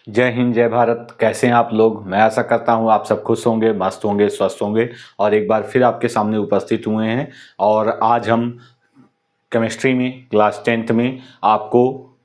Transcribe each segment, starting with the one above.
जय हिंद, जय भारत। कैसे हैं आप लोग? मैं आशा करता हूं आप सब खुश होंगे, मस्त होंगे, स्वस्थ होंगे और एक बार फिर आपके सामने उपस्थित हुए हैं। और आज हम केमिस्ट्री में क्लास 10th में आपको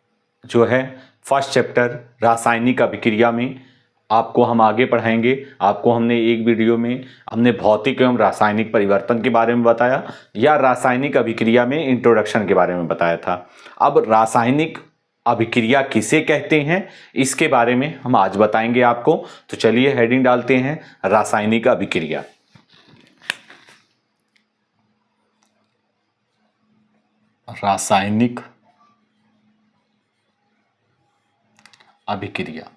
जो है फर्स्ट चैप्टर रासायनिक अभिक्रिया में आपको हम आगे पढ़ाएंगे। आपको हमने एक वीडियो में हमने भौतिक एवं रासायनिक परिवर्तन के बारे में बताया या रासायनिक अभिक्रिया में इंट्रोडक्शन के बारे में बताया था। अब रासायनिक अभिक्रिया किसे कहते हैं इसके बारे में हम आज बताएंगे आपको। तो चलिए हेडिंग डालते हैं, रासायनिक अभिक्रिया। रासायनिक अभिक्रिया।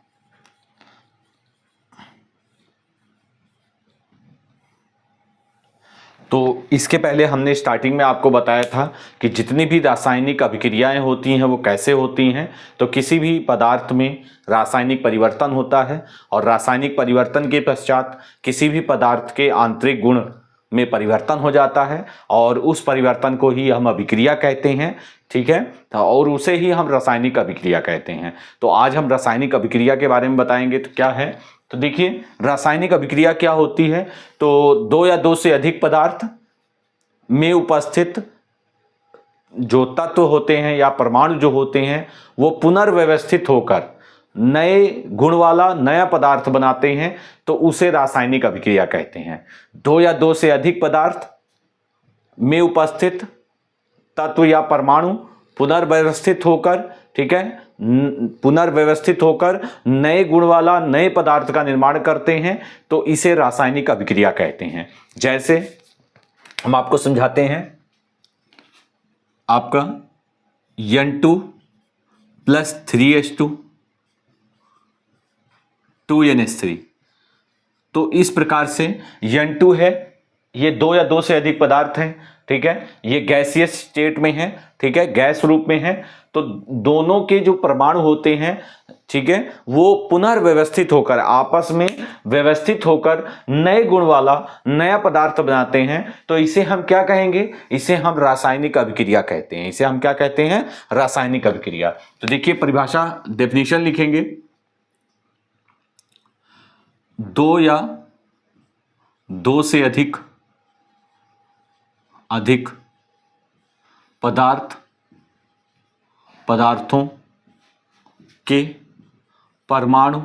तो इसके पहले हमने स्टार्टिंग में आपको बताया था कि जितनी भी रासायनिक अभिक्रियाएं होती हैं वो कैसे होती हैं। तो किसी भी पदार्थ में रासायनिक परिवर्तन होता है और रासायनिक परिवर्तन के पश्चात किसी भी पदार्थ के आंतरिक गुण में परिवर्तन हो जाता है और उस परिवर्तन को ही हम अभिक्रिया कहते हैं। ठीक है, और उसे ही हम रासायनिक अभिक्रिया कहते हैं। तो आज हम रासायनिक अभिक्रिया के बारे में बताएंगे। तो क्या है, तो देखिए रासायनिक अभिक्रिया क्या होती है। तो दो या दो से अधिक पदार्थ में उपस्थित जो तत्व होते हैं या परमाणु जो होते हैं वो पुनर्व्यवस्थित होकर नए गुण वाला नया पदार्थ बनाते हैं, तो उसे रासायनिक अभिक्रिया कहते हैं। दो या दो से अधिक पदार्थ में उपस्थित तत्व या परमाणु पुनर्व्यवस्थित होकर, ठीक है, पुनर्व्यवस्थित होकर नए गुण वाला नए पदार्थ का निर्माण करते हैं, तो इसे रासायनिक अभिक्रिया कहते हैं। जैसे हम आपको समझाते हैं, आपका N2 + 3H2 2NH3। तो इस प्रकार से N2 है, ये दो या दो से अधिक पदार्थ हैं, ठीक है, ये गैसियस स्टेट में है, ठीक है, गैस रूप में है। तो दोनों के जो परमाणु होते हैं, ठीक है, वो पुनर्व्यवस्थित होकर आपस में व्यवस्थित होकर नए गुण वाला नया पदार्थ बनाते हैं। तो इसे हम क्या कहेंगे? इसे हम रासायनिक अभिक्रिया कहते हैं। इसे हम क्या कहते हैं? रासायनिक अभिक्रिया। तो देखिए परिभाषा, डेफिनेशन लिखेंगे। दो या दो से अधिक पदार्थों के परमाणु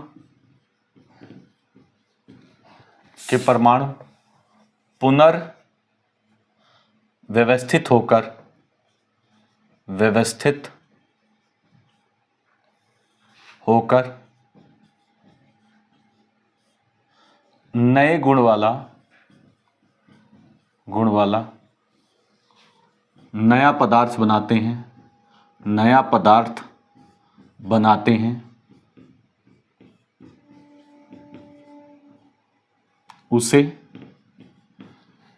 पुनर्व्यवस्थित होकर नए गुण वाला नया पदार्थ बनाते हैं, उसे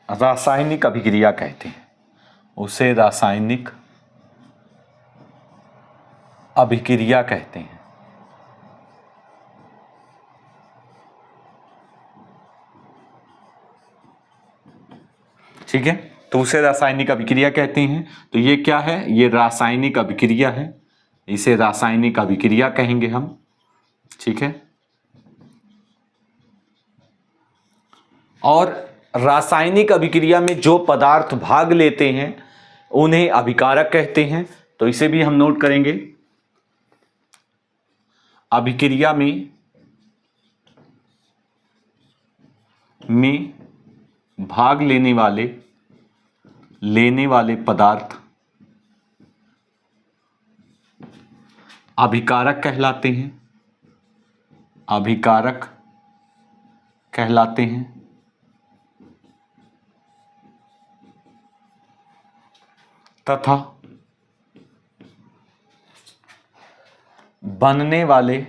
रासायनिक अभिक्रिया कहते हैं। उसे रासायनिक अभिक्रिया कहते हैं। ठीक है, तो उसे रासायनिक अभिक्रिया कहते हैं। तो ये क्या है? ये रासायनिक अभिक्रिया है, इसे रासायनिक अभिक्रिया कहेंगे हम। ठीक है, और रासायनिक अभिक्रिया में जो पदार्थ भाग लेते हैं उन्हें अभिकारक कहते हैं। तो इसे भी हम नोट करेंगे। अभिक्रिया में भाग लेने वाले पदार्थ अभिकारक कहलाते हैं। तथा बनने वाले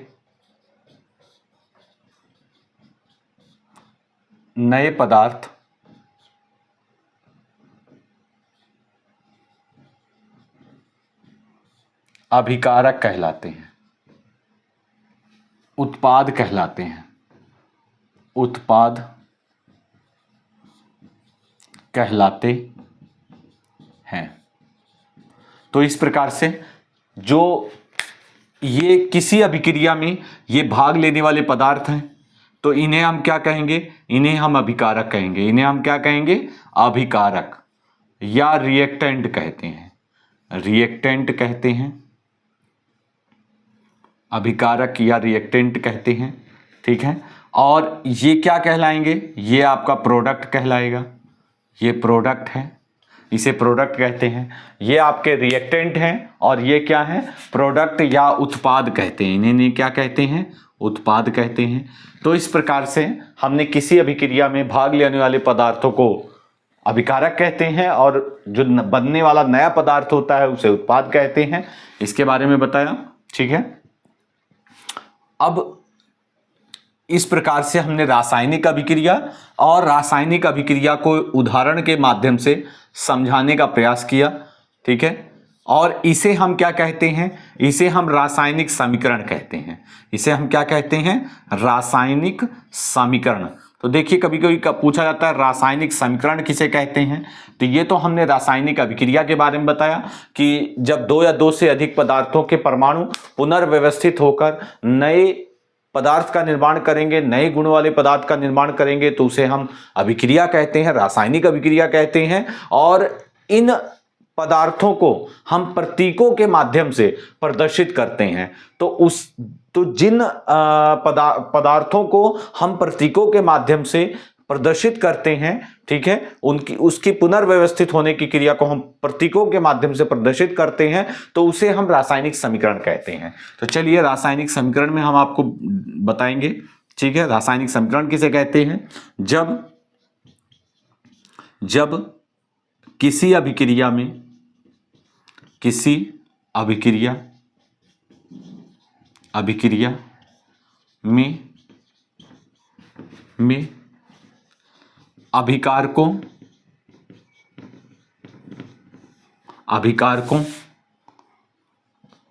नए पदार्थ अभिकारक कहलाते हैं, उत्पाद कहलाते हैं, उत्पाद कहलाते हैं। तो इस प्रकार से जो ये किसी अभिक्रिया में ये भाग लेने वाले पदार्थ हैं, तो इन्हें हम क्या कहेंगे, इन्हें हम अभिकारक कहेंगे। इन्हें हम क्या कहेंगे, अभिकारक या रिएक्टेंट कहते हैं, रिएक्टेंट कहते हैं, अभिकारक या रिएक्टेंट कहते हैं। ठीक है, और ये क्या कहलाएंगे, ये आपका प्रोडक्ट कहलाएगा, ये प्रोडक्ट है, इसे प्रोडक्ट कहते हैं। ये आपके रिएक्टेंट हैं और ये क्या है, प्रोडक्ट या उत्पाद कहते हैं। इन्हें क्या कहते हैं, उत्पाद कहते हैं। तो इस प्रकार से हमने किसी अभिक्रिया में भाग लेने वाले पदार्थों को अभिकारक कहते हैं और जो बनने वाला नया पदार्थ होता है उसे उत्पाद कहते हैं। इसके बारे में बताया। ठीक है, अब इस प्रकार से हमने रासायनिक अभिक्रिया और रासायनिक अभिक्रिया को उदाहरण के माध्यम से समझाने का प्रयास किया। ठीक है, और इसे हम क्या कहते हैं, इसे हम रासायनिक समीकरण कहते हैं। इसे हम क्या कहते हैं, रासायनिक समीकरण। तो देखिए कभी कभी पूछा जाता है रासायनिक समीकरण किसे कहते हैं। तो ये तो हमने रासायनिक अभिक्रिया के बारे में बताया कि जब दो या दो से अधिक पदार्थों के परमाणु पुनर्व्यवस्थित होकर नए पदार्थ का निर्माण करेंगे, नए गुण वाले पदार्थ का निर्माण करेंगे, तो उसे हम अभिक्रिया कहते हैं, रासायनिक अभिक्रिया कहते हैं। और इन पदार्थों को हम प्रतीकों के माध्यम से प्रदर्शित करते हैं। तो जिन पदार्थों को हम प्रतीकों के माध्यम से प्रदर्शित करते हैं, ठीक है, उसकी पुनर्व्यवस्थित होने की क्रिया को हम प्रतीकों के माध्यम से प्रदर्शित करते हैं, तो उसे हम रासायनिक समीकरण कहते हैं। तो चलिए रासायनिक समीकरण में हम आपको बताएंगे। ठीक है, रासायनिक समीकरण किसे कहते हैं, जब किसी अभिक्रिया में अभिकारकों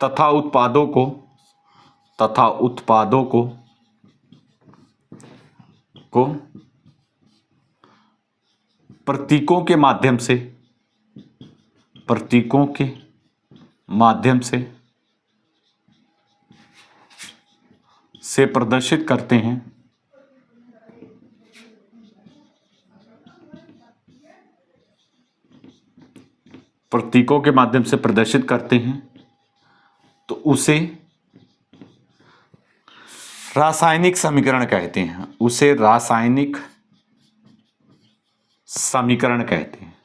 तथा उत्पादों को प्रतीकों के माध्यम से प्रदर्शित करते हैं। प्रतीकों के माध्यम से प्रदर्शित करते हैं, तो उसे रासायनिक समीकरण कहते हैं। उसे रासायनिक समीकरण कहते हैं।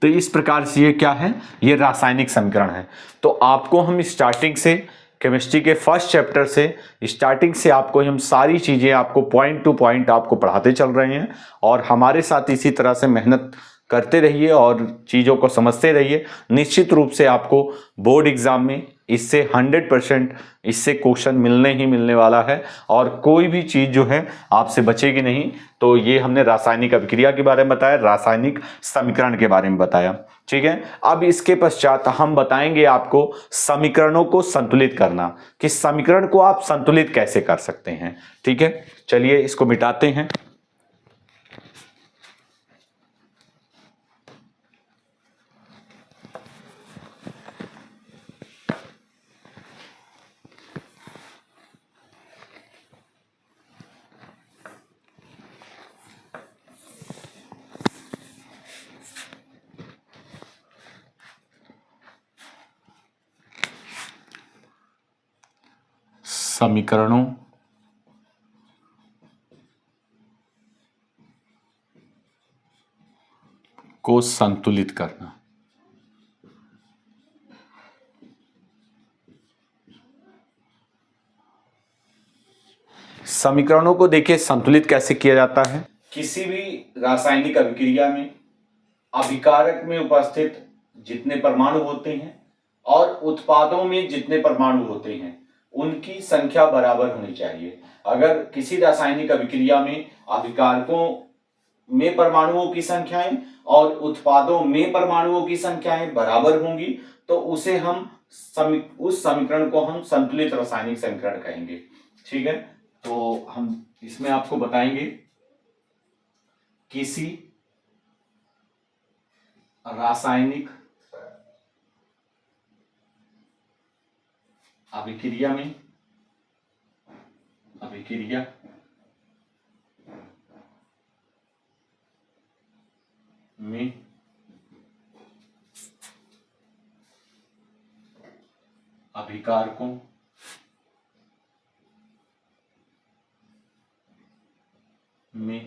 तो इस प्रकार से ये क्या है, ये रासायनिक समीकरण है। तो आपको हम स्टार्टिंग से केमिस्ट्री के फर्स्ट चैप्टर से स्टार्टिंग से आपको हम सारी चीजें आपको पॉइंट टू पॉइंट आपको पढ़ाते चल रहे हैं, और हमारे साथ इसी तरह से मेहनत करते रहिए और चीज़ों को समझते रहिए। निश्चित रूप से आपको बोर्ड एग्जाम में इससे 100% इससे क्वेश्चन मिलने ही मिलने वाला है, और कोई भी चीज़ जो है आपसे बचेगी नहीं। तो ये हमने रासायनिक अभिक्रिया के बारे में बताया, रासायनिक समीकरण के बारे में बताया। ठीक है, अब इसके पश्चात हम बताएंगे आपको समीकरणों को संतुलित करना, कि समीकरण को आप संतुलित कैसे कर सकते हैं। ठीक है, चलिए इसको मिटाते हैं। समीकरणों को संतुलित करना। समीकरणों को देखिए संतुलित कैसे किया जाता है। किसी भी रासायनिक अभिक्रिया में अभिकारक में उपस्थित जितने परमाणु होते हैं और उत्पादों में जितने परमाणु होते हैं उनकी संख्या बराबर होनी चाहिए। अगर किसी रासायनिक अभिक्रिया में अभिकारकों में परमाणुओं की संख्याएं और उत्पादों में परमाणुओं की संख्याएं बराबर होंगी, तो उसे हम उस समीकरण को हम संतुलित रासायनिक समीकरण कहेंगे। ठीक है, तो हम इसमें आपको बताएंगे किसी रासायनिक अभिक्रिया में अभिकारकों में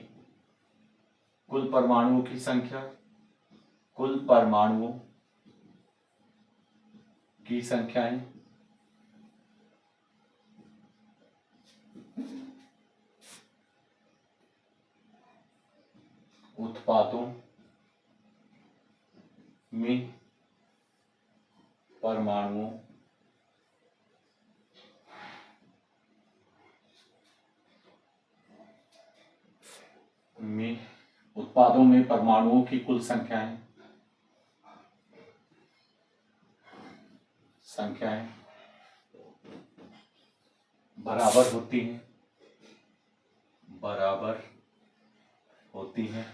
कुल परमाणुओं की संख्याएं उत्पादों में परमाणुओं की कुल संख्याएं बराबर होती हैं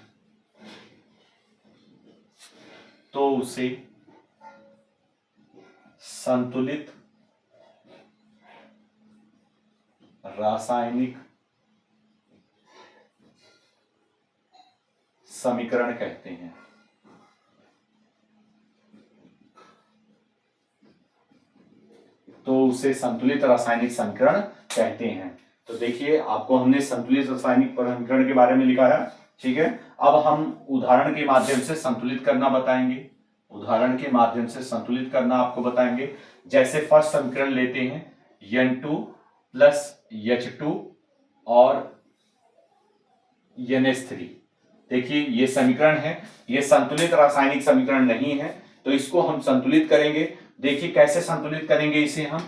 तो उसे संतुलित रासायनिक समीकरण कहते हैं। तो देखिए आपको हमने संतुलित रासायनिक समीकरण के बारे में लिखा है, ठीक है। अब हम उदाहरण के माध्यम से संतुलित करना आपको बताएंगे। जैसे फर्स्ट समीकरण लेते हैं N2 प्लस H2 और NH3। देखिए ये समीकरण है, ये संतुलित रासायनिक समीकरण नहीं है, तो इसको हम संतुलित करेंगे। देखिए कैसे संतुलित करेंगे इसे हम,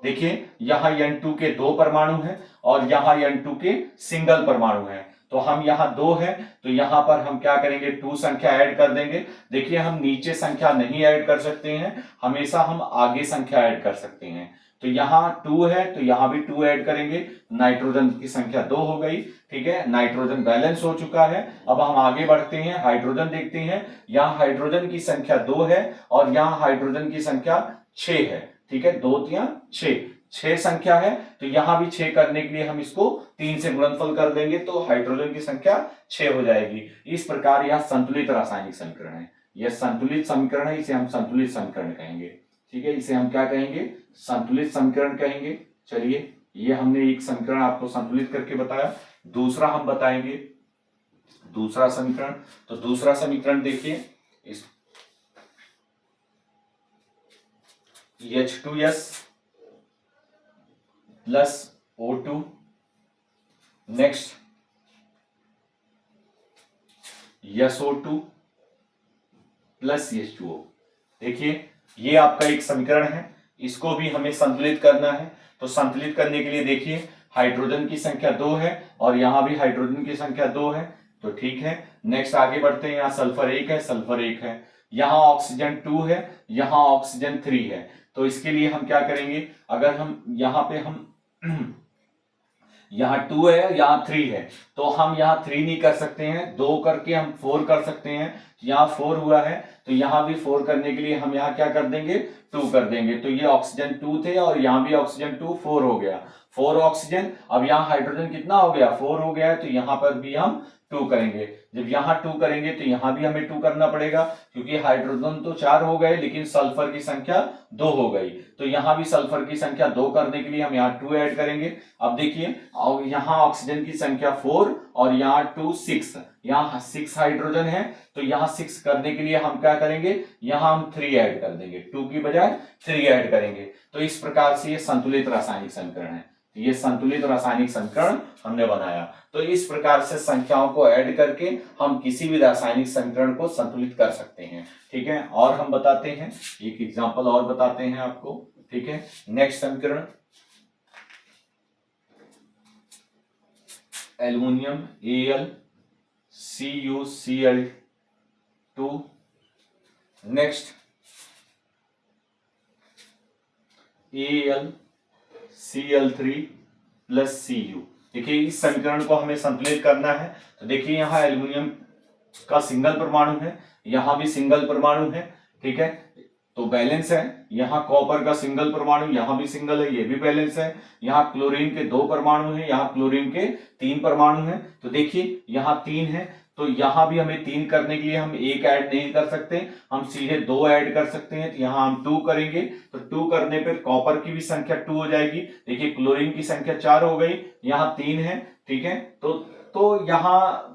देखिए यहाँ N2 के 2 परमाणु हैं और यहाँ N2 के सिंगल परमाणु हैं, तो हम यहाँ 2 है तो यहाँ पर हम क्या करेंगे 2 संख्या ऐड कर देंगे। देखिए हम नीचे संख्या नहीं ऐड कर सकते हैं, हमेशा हम आगे संख्या ऐड कर सकते हैं। तो यहाँ 2 है तो यहाँ भी 2 ऐड करेंगे, नाइट्रोजन की संख्या 2 हो गई, ठीक है। नाइट्रोजन बैलेंस हो चुका है। अब हम आगे बढ़ते हैं, हाइड्रोजन देखते हैं। यहाँ हाइड्रोजन की संख्या 2 है और यहाँ हाइड्रोजन की संख्या 6 है, ठीक है। 2 3 6 संख्या है, तो यहाँ भी 6 करने के लिए हम इसको 3 से गुणनफल कर देंगे तो हाइड्रोजन की संख्या 6 हो जाएगी। इस प्रकार यह संतुलित रासायनिक समीकरण है, यह संतुलित समीकरण है, इसे हम संतुलित समीकरण कहेंगे, ठीक है। इसे हम क्या कहेंगे, संतुलित समीकरण कहेंगे। चलिए ये हमने एक समीकरण आपको संतुलित करके बताया। दूसरा हम बताएंगे दूसरा समीकरण। तो दूसरा समीकरण देखिए, इस H2S plus O2 next SO2 plus H2O। देखिए ये आपका एक समीकरण है, इसको भी हमें संतुलित करना है। तो संतुलित करने के लिए देखिए हाइड्रोजन की संख्या 2 है और यहां भी हाइड्रोजन की संख्या 2 है, तो ठीक है। नेक्स्ट आगे बढ़ते हैं, यहाँ सल्फर 1 है, यहाँ ऑक्सीजन 2 है, यहाँ ऑक्सीजन 3 है। तो इसके लिए हम क्या करेंगे, अगर हम यहाँ पे यहाँ 2 है यहाँ 3 है, तो हम यहाँ 3 नहीं कर सकते हैं, 2 करके हम 4 कर सकते हैं। यहाँ 4 हुआ है तो यहाँ भी 4 करने के लिए हम यहाँ क्या कर देंगे 2 कर देंगे। तो ये ऑक्सीजन 2 थे और यहाँ भी ऑक्सीजन 2 4 हो गया, 4 ऑक्सीजन। अब यहाँ हाइड्रोजन कितना हो गया 4 हो गया है, तो यहाँ पर भी हम 2 करेंगे। जब यहाँ 2 करेंगे तो यहाँ भी हमें 2 करना पड़ेगा, क्योंकि हाइड्रोजन तो 4 हो गए लेकिन सल्फर की संख्या 2 हो गई। तो यहाँ भी सल्फर की संख्या 2 करने के लिए हम यहाँ 2 ऐड करेंगे। अब देखिए यहाँ ऑक्सीजन की संख्या 4 और यहाँ 2 6, यहाँ 6 हाइड्रोजन है, तो यहाँ 6 करने के लिए हम क्या करेंगे, यहाँ हम 3 ऐड कर देंगे, 2 की बजाय 3 ऐड करेंगे। तो इस प्रकार से ये संतुलित रासायनिक समीकरण है। ये संतुलित रासायनिक समीकरण हमने बनाया। तो इस प्रकार से संख्याओं को ऐड करके हम किसी भी रासायनिक समीकरण को संतुलित कर सकते हैं, ठीक है। और हम बताते हैं एक एग्जांपल और बताते हैं आपको, ठीक है। नेक्स्ट समीकरण aluminium AlCuCl2 next AlCl3 plus Cu। देखिए इस समीकरण को हमें संतुलित करना है। तो देखिए यहाँ एल्युमिनियम का सिंगल परमाणु है, यहां भी सिंगल परमाणु है, ठीक है, तो बैलेंस है। यहाँ कॉपर का सिंगल परमाणु, यहां भी सिंगल है, ये भी बैलेंस है। यहाँ क्लोरीन के 2 परमाणु हैं, यहाँ क्लोरीन के 3 परमाणु हैं। तो देखिए यहाँ 3 है, तो यहां भी हमें 3 करने के लिए हम 1 ऐड नहीं कर सकते, हम सीधे 2 ऐड कर सकते हैं। तो यहाँ हम 2 करेंगे, तो 2 करने पर कॉपर की भी संख्या 2 हो जाएगी। देखिए क्लोरीन की संख्या 4 हो गई, यहाँ 3 है, ठीक है, तो यहाँ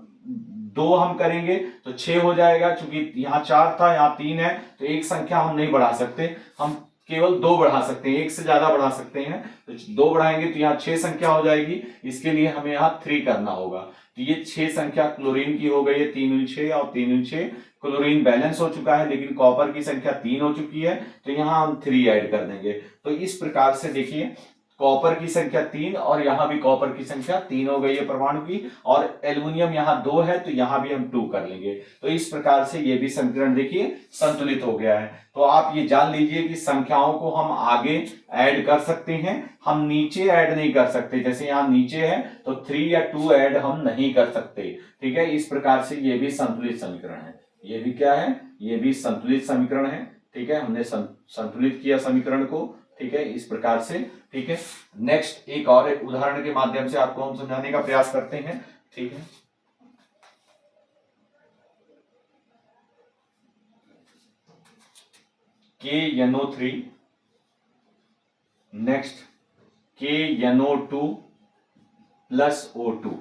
2 हम करेंगे तो 6 हो जाएगा। चूंकि यहाँ 4 था, यहाँ 3 है, तो एक संख्या हम नहीं बढ़ा सकते, हम केवल 2 बढ़ा सकते हैं, एक से ज्यादा बढ़ा सकते हैं। तो 2 बढ़ाएंगे तो यहाँ 6 संख्या हो जाएगी, इसके लिए हमें यहाँ 3 करना होगा। तो ये 6 संख्या क्लोरीन की हो गई है, 3 दूनी 6 और 3 दूनी 6। क्लोरीन बैलेंस हो चुका है, लेकिन कॉपर की संख्या 3 हो चुकी है, तो यहाँ हम 3 ऐड कर देंगे। तो इस प्रकार से देखिए कॉपर की संख्या 3 और यहां भी कॉपर की संख्या 3 हो गई है परमाणु की, और एल्युमिनियम यहां 2 है, तो यहां भी हम 2 कर लेंगे। तो इस प्रकार से ये भी समीकरण देखिए संतुलित हो गया है। तो आप ये जान लीजिए कि संख्याओं को हम आगे ऐड कर सकते हैं, हम नीचे ऐड नहीं कर सकते। जैसे यहाँ नीचे है तो 3 या 2 ऐड हम नहीं कर सकते, ठीक है। इस प्रकार से ये भी संतुलित समीकरण है। ये भी क्या है, ये भी संतुलित समीकरण है, ठीक है। हमने संतुलित किया समीकरण को, ठीक है, इस प्रकार से, ठीक है। नेक्स्ट एक और एक उदाहरण के माध्यम से आपको हम समझाने का प्रयास करते हैं, ठीक है। KNO3 next KNO2 plus O2,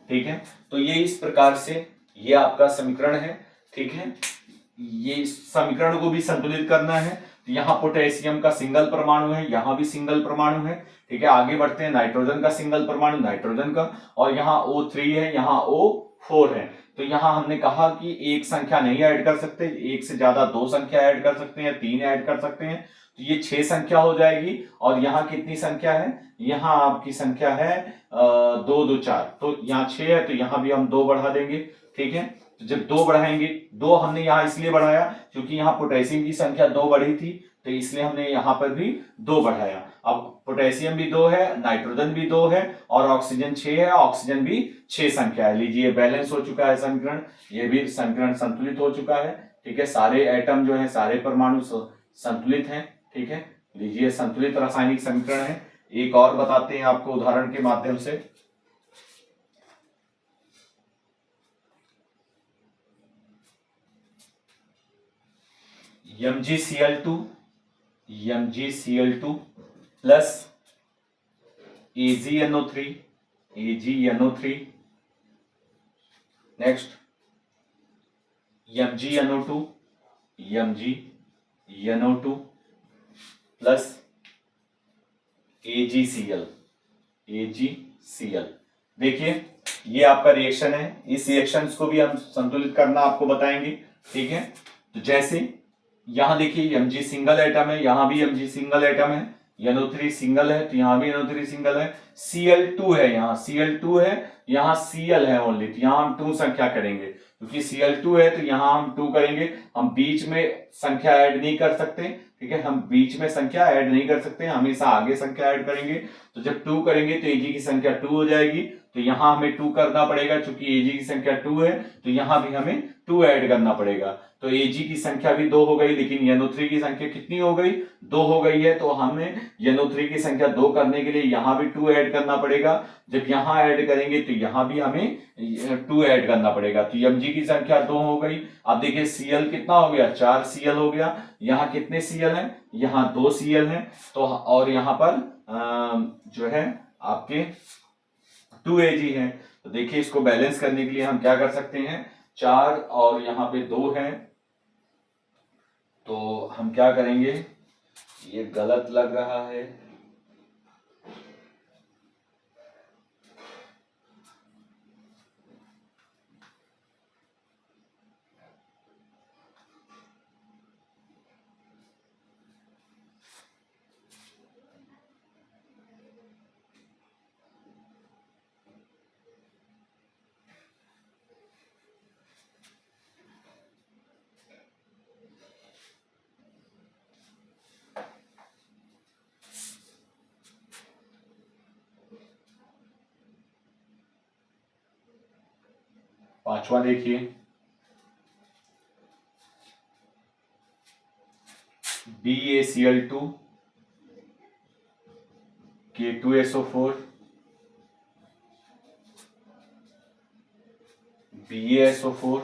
ठीक है। तो ये इस प्रकार से ये आपका समीकरण है, ठीक है। ये समीकरण को भी संतुलित करना है। तो यहाँ पोटेशियम का सिंगल परमाणु है, यहाँ भी सिंगल परमाणु है, ठीक है। आगे बढ़ते हैं, नाइट्रोजन का सिंगल परमाणु, नाइट्रोजन का, और यहाँ O3 है, यहाँ O4 है। तो यहाँ हमने कहा कि एक संख्या नहीं ऐड कर सकते, एक से ज्यादा 2 संख्या ऐड कर सकते हैं, 3 ऐड कर सकते हैं। तो ये 6 संख्या हो जाएगी। और यहाँ कितनी संख्या है, यहाँ आपकी संख्या है 2 2 4, तो यहाँ 6 है, तो यहाँ भी हम 2 बढ़ा देंगे, ठीक है। तो जब 2 बढ़ाएंगे, 2 हमने यहाँ इसलिए बढ़ाया क्योंकि यहाँ पोटेशियम की संख्या 2 बढ़ी थी, तो इसलिए हमने यहाँ पर भी 2 बढ़ाया। अब पोटेशियम भी 2 है, नाइट्रोजन भी 2 है, और ऑक्सीजन 6 है, ऑक्सीजन भी 6 संख्या है। लीजिए बैलेंस हो चुका है समीकरण, ये भी समीकरण संतुलित हो चुका है, ठीक है। सारे एटम जो है, सारे परमाणु संतुलित हैं, ठीक है। लीजिए संतुलित रासायनिक समीकरण है। एक और बताते हैं आपको उदाहरण के माध्यम से। MgCl2 plus AgNO3 next MgNO2 plus AgCl। देखिए ये आपका रिएक्शन है, इस रिएक्शन को भी हम संतुलित करना आपको बताएंगे, ठीक है। तो जैसे यहां देखिए Mg सिंगल एटम है, यहां भी Mg सिंगल एटम है, NO3 सिंगल है, तो यहां भी NO3 सिंगल है। Cl2 है, यहाँ Cl2 है, यहाँ Cl है ओनली, तो यहां हम 2 संख्या करेंगे, क्योंकि Cl2 है तो यहां हम 2 करेंगे। हम बीच में संख्या ऐड नहीं कर सकते, ठीक है, हम बीच में संख्या ऐड नहीं कर सकते, हमेशा आगे संख्या ऐड करेंगे। तो जब 2 करेंगे तो Ag की संख्या 2 हो जाएगी, तो यहां हमें 2 करना पड़ेगा, क्योंकि Ag की संख्या 2 है, तो यहां भी हमें 2 ऐड करना पड़ेगा। तो Ag की संख्या भी 2 हो गई, लेकिन NO3 की संख्या कितनी हो गई, 2 हो गई है, तो हमें NO3 की संख्या 2 करने के लिए यहां भी 2 ऐड करना पड़ेगा। जब यहां ऐड करेंगे तो यहां भी हमें 2 ऐड करना पड़ेगा, तो Mg की संख्या 2 हो गई। अब देखिए Cl कितना हो गया, 4 Cl हो गया। यहाँ कितने Cl हैं, यहाँ 2 Cl हैं, तो और यहाँ पर जो है आपके 2 Ag है। तो देखिए इसको बैलेंस करने के लिए हम क्या कर सकते हैं, 4 और यहाँ पे 2 है, तो हम क्या करेंगे, ये गलत लग रहा है, पांचवा देखिए BaCl2 K2SO4 BaSO4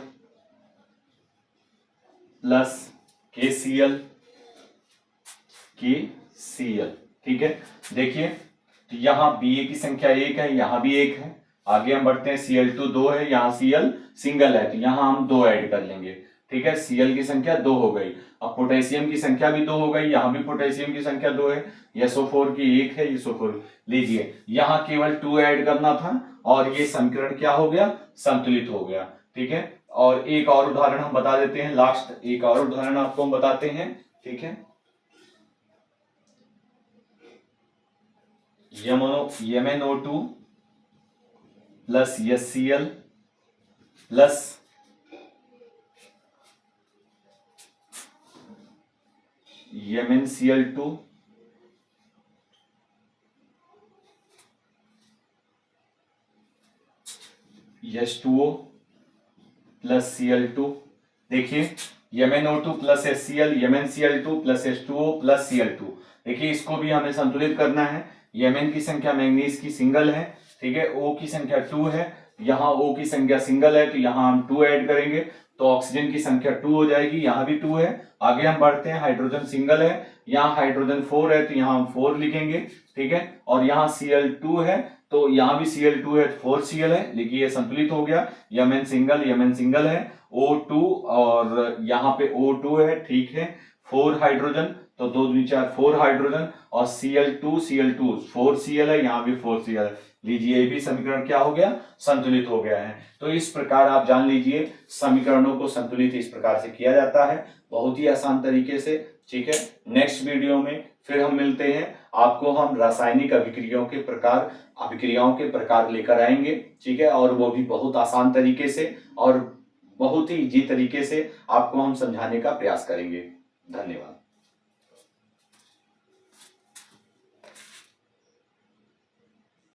plus KCl KCl। ठीक है, देखिए तो यहाँ Ba की संख्या 1 है, यहाँ भी 1 है। आगे हम बढ़ते हैं, Cl2 2 है, यहाँ Cl सिंगल है, तो यहाँ हम 2 ऐड कर लेंगे। ठीक है, Cl की संख्या 2 हो गई। अब पोटेशियम की संख्या भी 2 हो गई, यहाँ भी पोटेशियम की संख्या 2 है। SO4 की 1 है, SO4 लीजिए, यहाँ केवल 2 ऐड करना था और ये समीकरण क्या हो गया, संतुलित हो गया। ठीक है, और एक और उदाहरण हम बता देते हैं, लास्ट एक और उदाहरण आपको हम बताते हैं। ठीक है, MnO2 plus HCl plus MnCl2 H2O plus Cl2। देखिए MnO2 plus HCl, MnCl2 plus H2O plus Cl2। देखिए इसको भी हमें संतुलित करना है। Mn की संख्या मैंगनीज की सिंगल है, ठीक है, O की संख्या 2 है, यहाँ O की संख्या सिंगल है, तो यहाँ हम 2 ऐड करेंगे तो ऑक्सीजन की संख्या 2 हो जाएगी, यहाँ भी 2 है। आगे हम बढ़ते हैं, हाइड्रोजन सिंगल है, यहाँ हाइड्रोजन 4 है, तो यहाँ हम 4 लिखेंगे। ठीक है, और यहाँ Cl2 है, तो यहाँ भी Cl2 है, 4Cl है। देखिए ये संतुलित हो गया। Mn सिंगल है, O2 और यहाँ पे O2 है, ठीक है, 4 हाइड्रोजन, तो 2 2 4 4 हाइड्रोजन, और Cl2 4Cl है, यहाँ भी 4Cl है। लीजिए ये भी समीकरण क्या हो गया, संतुलित हो गया है। तो इस प्रकार आप जान लीजिए समीकरणों को संतुलित इस प्रकार से किया जाता है, बहुत ही आसान तरीके से। ठीक है, नेक्स्ट वीडियो में फिर हम मिलते हैं, आपको हम रासायनिक अभिक्रियाओं के प्रकार लेकर आएंगे। ठीक है, और वो भी बहुत आसान तरीके से और बहुत ही इजी तरीके से आपको हम समझाने का प्रयास करेंगे। धन्यवाद।